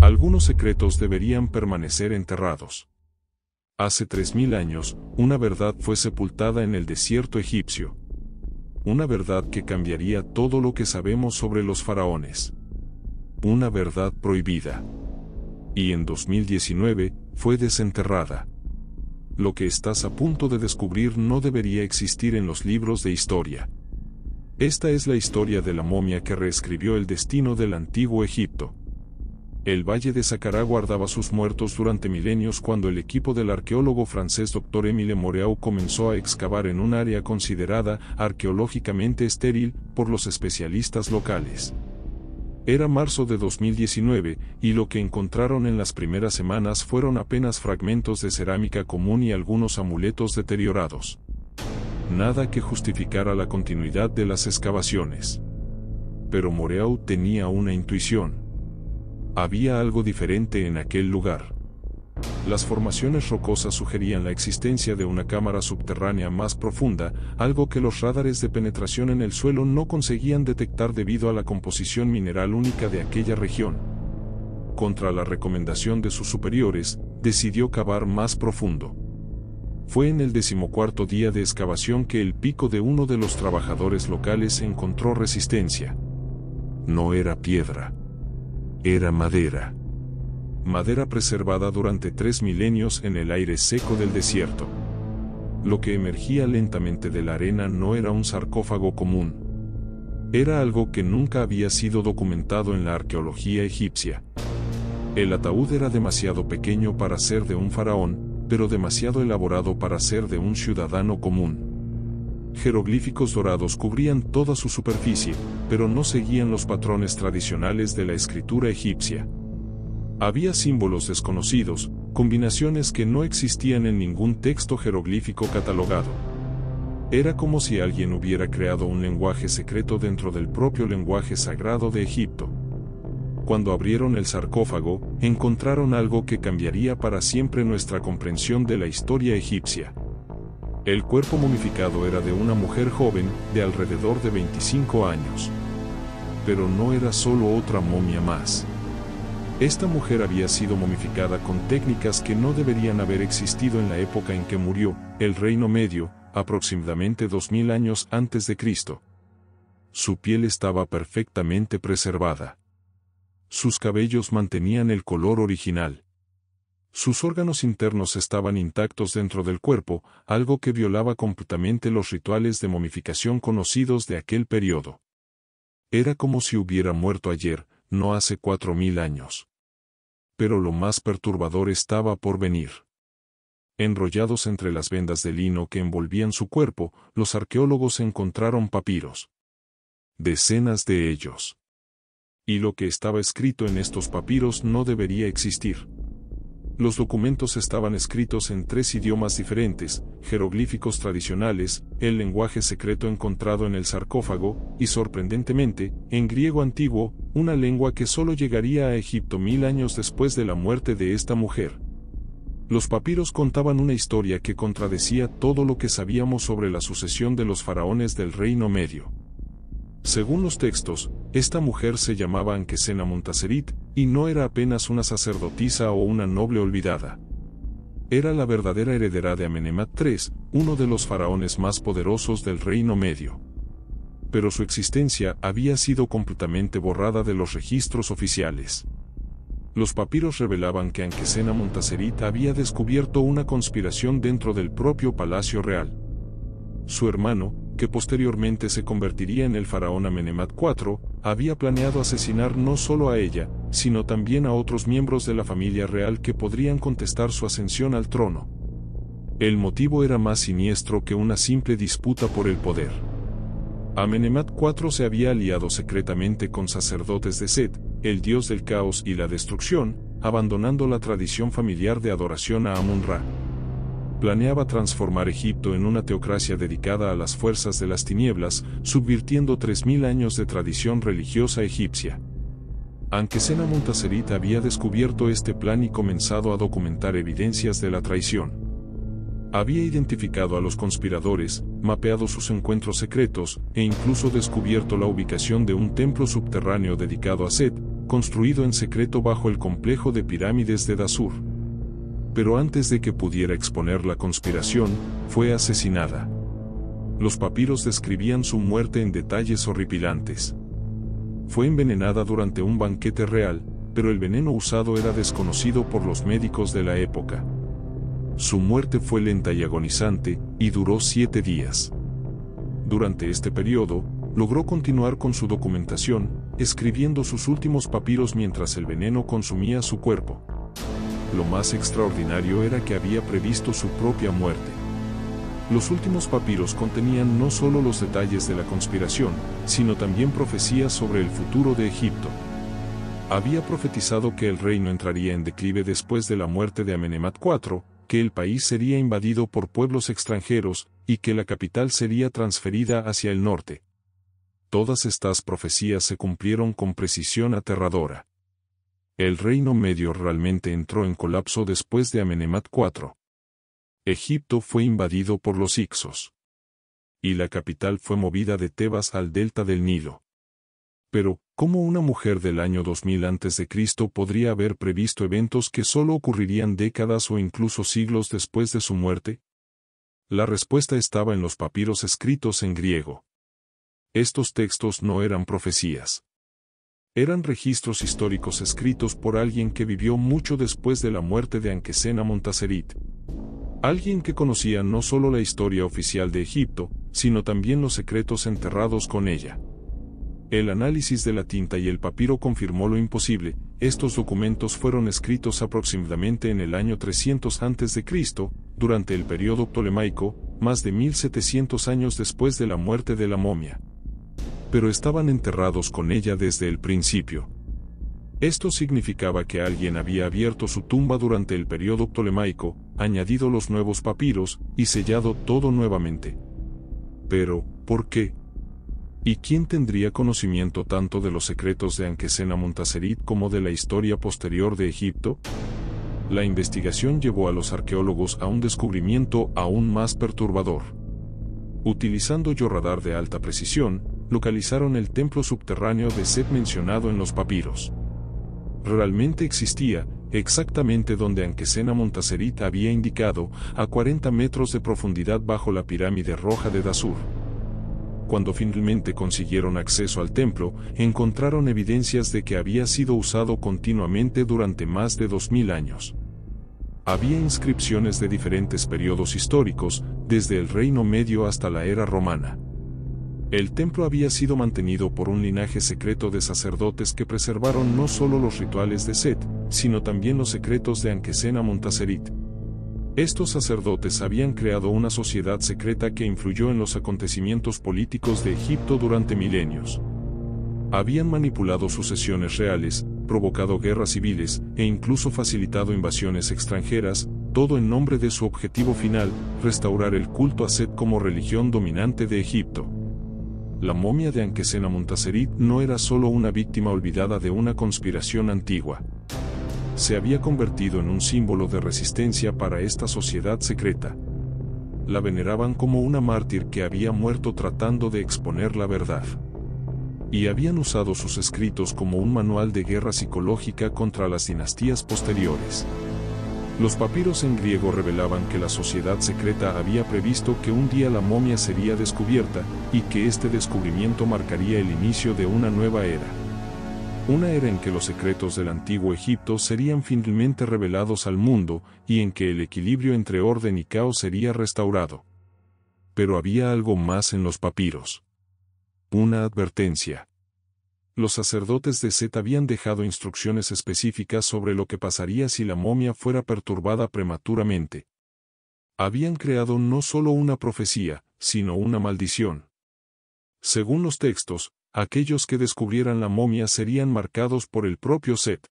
Algunos secretos deberían permanecer enterrados. Hace 3000 años, una verdad fue sepultada en el desierto egipcio. Una verdad que cambiaría todo lo que sabemos sobre los faraones. Una verdad prohibida. Y en 2019, fue desenterrada. Lo que estás a punto de descubrir no debería existir en los libros de historia. Esta es la historia de la momia que reescribió el destino del antiguo Egipto. El valle de Saqqara guardaba sus muertos durante milenios cuando el equipo del arqueólogo francés Dr. Émile Moreau comenzó a excavar en un área considerada arqueológicamente estéril por los especialistas locales. Era marzo de 2019, y lo que encontraron en las primeras semanas fueron apenas fragmentos de cerámica común y algunos amuletos deteriorados. Nada que justificara la continuidad de las excavaciones. Pero Moreau tenía una intuición. Había algo diferente en aquel lugar. Las formaciones rocosas sugerían la existencia de una cámara subterránea más profunda, algo que los radares de penetración en el suelo no conseguían detectar debido a la composición mineral única de aquella región. Contra la recomendación de sus superiores, decidió cavar más profundo. Fue en el 14º día de excavación que el pico de uno de los trabajadores locales encontró resistencia. No era piedra. Era madera. Madera preservada durante 3 milenios en el aire seco del desierto. Lo que emergía lentamente de la arena no era un sarcófago común. Era algo que nunca había sido documentado en la arqueología egipcia. El ataúd era demasiado pequeño para ser de un faraón, pero demasiado elaborado para ser de un ciudadano común. Jeroglíficos dorados cubrían toda su superficie, pero no seguían los patrones tradicionales de la escritura egipcia. Había símbolos desconocidos, combinaciones que no existían en ningún texto jeroglífico catalogado. Era como si alguien hubiera creado un lenguaje secreto dentro del propio lenguaje sagrado de Egipto. Cuando abrieron el sarcófago, encontraron algo que cambiaría para siempre nuestra comprensión de la historia egipcia. El cuerpo momificado era de una mujer joven, de alrededor de 25 años. Pero no era solo otra momia más. Esta mujer había sido momificada con técnicas que no deberían haber existido en la época en que murió, el Reino Medio, aproximadamente 2000 años antes de Cristo. Su piel estaba perfectamente preservada. Sus cabellos mantenían el color original. Sus órganos internos estaban intactos dentro del cuerpo, algo que violaba completamente los rituales de momificación conocidos de aquel periodo. Era como si hubiera muerto ayer, no hace 4000 años. Pero lo más perturbador estaba por venir. Enrollados entre las vendas de lino que envolvían su cuerpo, los arqueólogos encontraron papiros. Decenas de ellos. Y lo que estaba escrito en estos papiros no debería existir. Los documentos estaban escritos en 3 idiomas diferentes, jeroglíficos tradicionales, el lenguaje secreto encontrado en el sarcófago, y sorprendentemente, en griego antiguo, una lengua que solo llegaría a Egipto 1000 años después de la muerte de esta mujer. Los papiros contaban una historia que contradecía todo lo que sabíamos sobre la sucesión de los faraones del Reino Medio. Según los textos, esta mujer se llamaba Ankhesenamuntaserit, y no era apenas una sacerdotisa o una noble olvidada. Era la verdadera heredera de Amenemhat III, uno de los faraones más poderosos del Reino Medio. Pero su existencia había sido completamente borrada de los registros oficiales. Los papiros revelaban que Ankhesenamuntaserit había descubierto una conspiración dentro del propio Palacio Real. Su hermano, que posteriormente se convertiría en el faraón Amenemhat IV, había planeado asesinar no solo a ella, sino también a otros miembros de la familia real que podrían contestar su ascensión al trono. El motivo era más siniestro que una simple disputa por el poder. Amenemhat IV se había aliado secretamente con sacerdotes de Set, el dios del caos y la destrucción, abandonando la tradición familiar de adoración a Amun-Ra. Planeaba transformar Egipto en una teocracia dedicada a las fuerzas de las tinieblas, subvirtiendo 3000 años de tradición religiosa egipcia. Ankhesenamuntaserit había descubierto este plan y comenzado a documentar evidencias de la traición. Había identificado a los conspiradores, mapeado sus encuentros secretos, e incluso descubierto la ubicación de un templo subterráneo dedicado a Set, construido en secreto bajo el complejo de pirámides de Dazur. Pero antes de que pudiera exponer la conspiración, fue asesinada. Los papiros describían su muerte en detalles horripilantes. Fue envenenada durante un banquete real, pero el veneno usado era desconocido por los médicos de la época. Su muerte fue lenta y agonizante, y duró 7 días. Durante este periodo, logró continuar con su documentación, escribiendo sus últimos papiros mientras el veneno consumía su cuerpo. Lo más extraordinario era que había previsto su propia muerte. Los últimos papiros contenían no solo los detalles de la conspiración, sino también profecías sobre el futuro de Egipto. Había profetizado que el reino entraría en declive después de la muerte de Amenemhat IV, que el país sería invadido por pueblos extranjeros, y que la capital sería transferida hacia el norte. Todas estas profecías se cumplieron con precisión aterradora. El Reino Medio realmente entró en colapso después de Amenemhat IV. Egipto fue invadido por los hicsos. Y la capital fue movida de Tebas al delta del Nilo. Pero, ¿cómo una mujer del año 2000 a.C. podría haber previsto eventos que solo ocurrirían décadas o incluso siglos después de su muerte? La respuesta estaba en los papiros escritos en griego. Estos textos no eran profecías. Eran registros históricos escritos por alguien que vivió mucho después de la muerte de Ankhesenamontaserit. Alguien que conocía no solo la historia oficial de Egipto, sino también los secretos enterrados con ella. El análisis de la tinta y el papiro confirmó lo imposible. Estos documentos fueron escritos aproximadamente en el año 300 a.C., durante el período ptolemaico, más de 1700 años después de la muerte de la momia. Pero estaban enterrados con ella desde el principio. Esto significaba que alguien había abierto su tumba durante el período ptolemaico, añadido los nuevos papiros, y sellado todo nuevamente. Pero, ¿por qué? ¿Y quién tendría conocimiento tanto de los secretos de Ankhesenamontaserit como de la historia posterior de Egipto? La investigación llevó a los arqueólogos a un descubrimiento aún más perturbador. Utilizando radar de alta precisión, localizaron el templo subterráneo de Set mencionado en los papiros. Realmente existía, exactamente donde Ankhesenamontaserit había indicado, a 40 metros de profundidad bajo la pirámide roja de Dazur. Cuando finalmente consiguieron acceso al templo, encontraron evidencias de que había sido usado continuamente durante más de 2000 años. Había inscripciones de diferentes periodos históricos, desde el Reino Medio hasta la era romana. El templo había sido mantenido por un linaje secreto de sacerdotes que preservaron no solo los rituales de Set, sino también los secretos de Ankhesenamontaserit. Estos sacerdotes habían creado una sociedad secreta que influyó en los acontecimientos políticos de Egipto durante milenios. Habían manipulado sucesiones reales, provocado guerras civiles, e incluso facilitado invasiones extranjeras, todo en nombre de su objetivo final, restaurar el culto a Set como religión dominante de Egipto. La momia de Ankhesenamontaserit no era solo una víctima olvidada de una conspiración antigua. Se había convertido en un símbolo de resistencia para esta sociedad secreta. La veneraban como una mártir que había muerto tratando de exponer la verdad. Y habían usado sus escritos como un manual de guerra psicológica contra las dinastías posteriores. Los papiros en griego revelaban que la sociedad secreta había previsto que un día la momia sería descubierta, y que este descubrimiento marcaría el inicio de una nueva era. Una era en que los secretos del antiguo Egipto serían finalmente revelados al mundo, y en que el equilibrio entre orden y caos sería restaurado. Pero había algo más en los papiros. Una advertencia. Los sacerdotes de Set habían dejado instrucciones específicas sobre lo que pasaría si la momia fuera perturbada prematuramente. Habían creado no solo una profecía, sino una maldición. Según los textos, aquellos que descubrieran la momia serían marcados por el propio Set.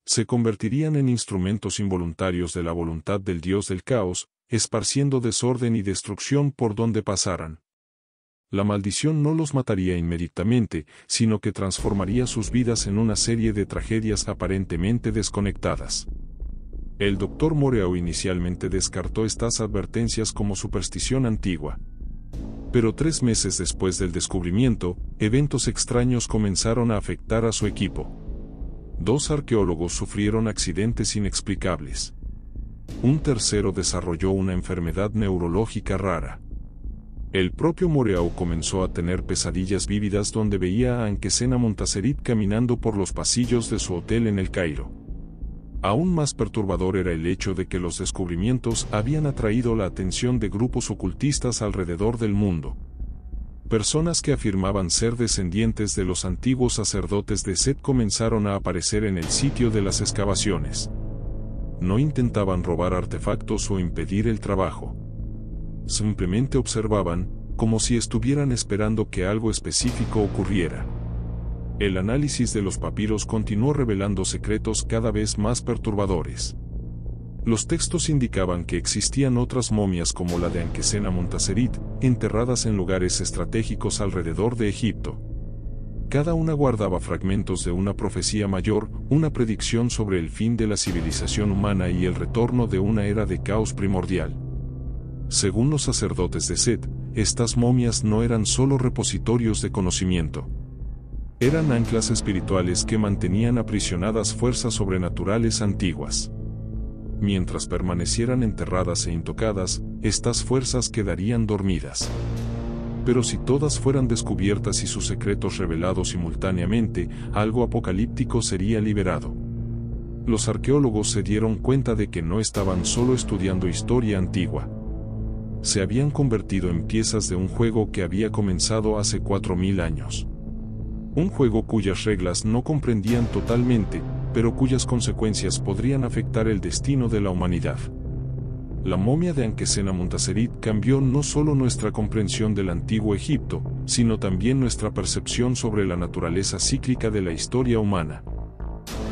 Se convertirían en instrumentos involuntarios de la voluntad del dios del caos, esparciendo desorden y destrucción por donde pasaran. La maldición no los mataría inmediatamente, sino que transformaría sus vidas en una serie de tragedias aparentemente desconectadas. El Dr. Moreau inicialmente descartó estas advertencias como superstición antigua. Pero 3 meses después del descubrimiento, eventos extraños comenzaron a afectar a su equipo. 2 arqueólogos sufrieron accidentes inexplicables. Un tercero desarrolló una enfermedad neurológica rara. El propio Moreau comenzó a tener pesadillas vívidas donde veía a Ankesena Montasserit caminando por los pasillos de su hotel en El Cairo. Aún más perturbador era el hecho de que los descubrimientos habían atraído la atención de grupos ocultistas alrededor del mundo. Personas que afirmaban ser descendientes de los antiguos sacerdotes de Set comenzaron a aparecer en el sitio de las excavaciones. No intentaban robar artefactos o impedir el trabajo. Simplemente observaban, como si estuvieran esperando que algo específico ocurriera. El análisis de los papiros continuó revelando secretos cada vez más perturbadores. Los textos indicaban que existían otras momias como la de Ankesena Montasserit, enterradas en lugares estratégicos alrededor de Egipto. Cada una guardaba fragmentos de una profecía mayor, una predicción sobre el fin de la civilización humana y el retorno de una era de caos primordial. Según los sacerdotes de Set, estas momias no eran solo repositorios de conocimiento. Eran anclas espirituales que mantenían aprisionadas fuerzas sobrenaturales antiguas. Mientras permanecieran enterradas e intocadas, estas fuerzas quedarían dormidas. Pero si todas fueran descubiertas y sus secretos revelados simultáneamente, algo apocalíptico sería liberado. Los arqueólogos se dieron cuenta de que no estaban solo estudiando historia antigua. Se habían convertido en piezas de un juego que había comenzado hace 4000 años. Un juego cuyas reglas no comprendían totalmente, pero cuyas consecuencias podrían afectar el destino de la humanidad. La momia de Ankesena Montasserit cambió no solo nuestra comprensión del antiguo Egipto, sino también nuestra percepción sobre la naturaleza cíclica de la historia humana.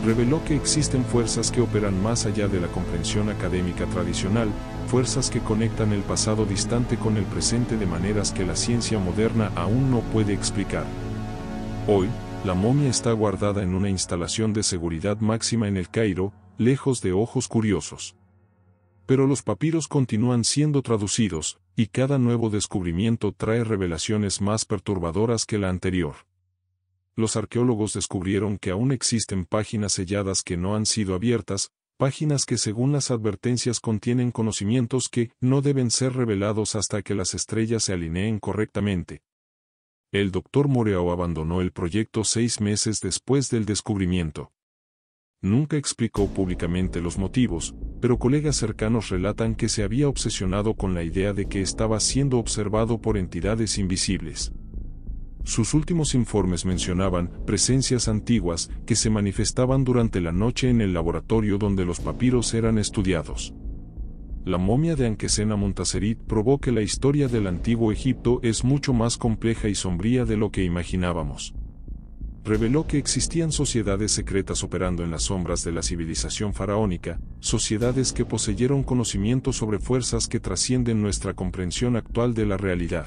Reveló que existen fuerzas que operan más allá de la comprensión académica tradicional, fuerzas que conectan el pasado distante con el presente de maneras que la ciencia moderna aún no puede explicar. Hoy, la momia está guardada en una instalación de seguridad máxima en El Cairo, lejos de ojos curiosos. Pero los papiros continúan siendo traducidos, y cada nuevo descubrimiento trae revelaciones más perturbadoras que la anterior. Los arqueólogos descubrieron que aún existen páginas selladas que no han sido abiertas, páginas que según las advertencias contienen conocimientos que no deben ser revelados hasta que las estrellas se alineen correctamente. El Dr. Moreau abandonó el proyecto 6 meses después del descubrimiento. Nunca explicó públicamente los motivos, pero colegas cercanos relatan que se había obsesionado con la idea de que estaba siendo observado por entidades invisibles. Sus últimos informes mencionaban presencias antiguas que se manifestaban durante la noche en el laboratorio donde los papiros eran estudiados. La momia de Ankesena Montasserit probó que la historia del antiguo Egipto es mucho más compleja y sombría de lo que imaginábamos. Reveló que existían sociedades secretas operando en las sombras de la civilización faraónica, sociedades que poseyeron conocimientos sobre fuerzas que trascienden nuestra comprensión actual de la realidad.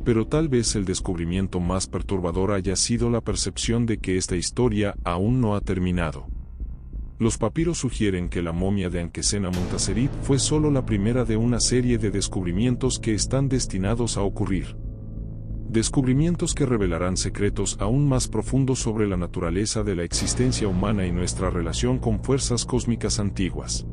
Pero tal vez el descubrimiento más perturbador haya sido la percepción de que esta historia aún no ha terminado. Los papiros sugieren que la momia de Ankesena Montasserit fue solo la primera de una serie de descubrimientos que están destinados a ocurrir. Descubrimientos que revelarán secretos aún más profundos sobre la naturaleza de la existencia humana y nuestra relación con fuerzas cósmicas antiguas.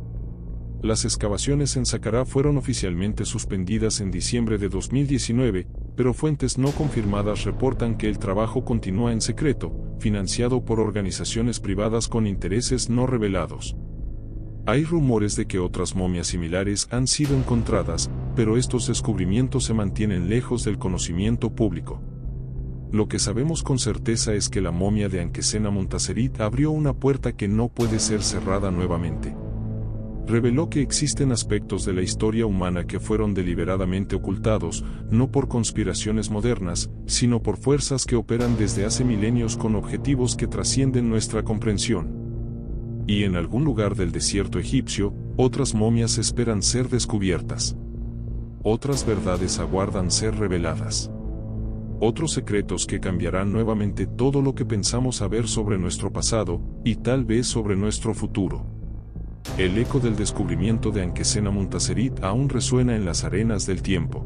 Las excavaciones en Saqqara fueron oficialmente suspendidas en diciembre de 2019, pero fuentes no confirmadas reportan que el trabajo continúa en secreto, financiado por organizaciones privadas con intereses no revelados. Hay rumores de que otras momias similares han sido encontradas, pero estos descubrimientos se mantienen lejos del conocimiento público. Lo que sabemos con certeza es que la momia de Ankesena Montasserit abrió una puerta que no puede ser cerrada nuevamente. Reveló que existen aspectos de la historia humana que fueron deliberadamente ocultados, no por conspiraciones modernas, sino por fuerzas que operan desde hace milenios con objetivos que trascienden nuestra comprensión. Y en algún lugar del desierto egipcio, otras momias esperan ser descubiertas. Otras verdades aguardan ser reveladas. Otros secretos que cambiarán nuevamente todo lo que pensamos saber sobre nuestro pasado, y tal vez sobre nuestro futuro. El eco del descubrimiento de Ankesena Montasserit aún resuena en las arenas del tiempo.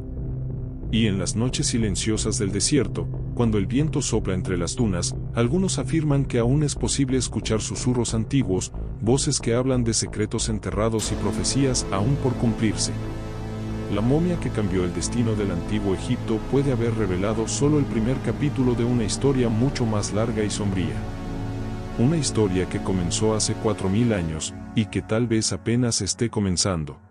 Y en las noches silenciosas del desierto, cuando el viento sopla entre las dunas, algunos afirman que aún es posible escuchar susurros antiguos, voces que hablan de secretos enterrados y profecías aún por cumplirse. La momia que cambió el destino del antiguo Egipto puede haber revelado solo el primer capítulo de una historia mucho más larga y sombría. Una historia que comenzó hace 4000 años, y que tal vez apenas esté comenzando.